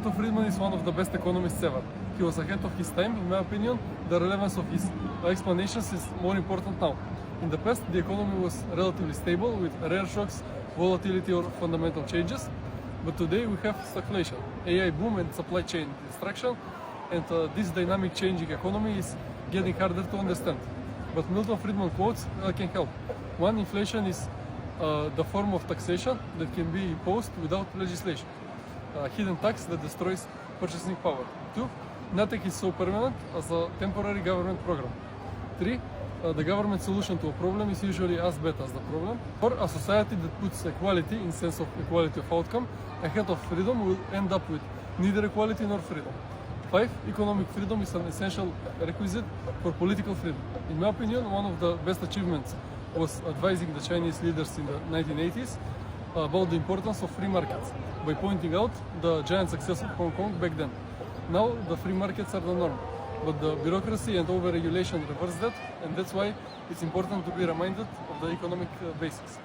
Milton Friedman is one of the best economists ever. He was ahead of his time, in my opinion. The relevance of his explanations is more important now. In the past, the economy was relatively stable with rare shocks, volatility or fundamental changes. But today we have stagflation, AI boom and supply chain destruction, and this dynamic changing economy is getting harder to understand. But Milton Friedman quotes can help. One, inflation is the form of taxation that can be imposed without legislation. Hidden tax that destroys purchasing power. Two, nothing is so permanent as a temporary government program. Three, the government solution to a problem is usually as bad as the problem. Or a society that puts equality, in sense of equality of outcome, ahead of freedom will end up with neither equality nor freedom. 5. Economic freedom is an essential requisite for political freedom. In my opinion, one of the best achievements was advising the Chinese leaders in the 1980s about the importance of free markets by pointing out the giant success of Hong Kong back then. Now the free markets are the norm, but the bureaucracy and over-regulation reverse that, and that's why it's important to be reminded of the economic basics.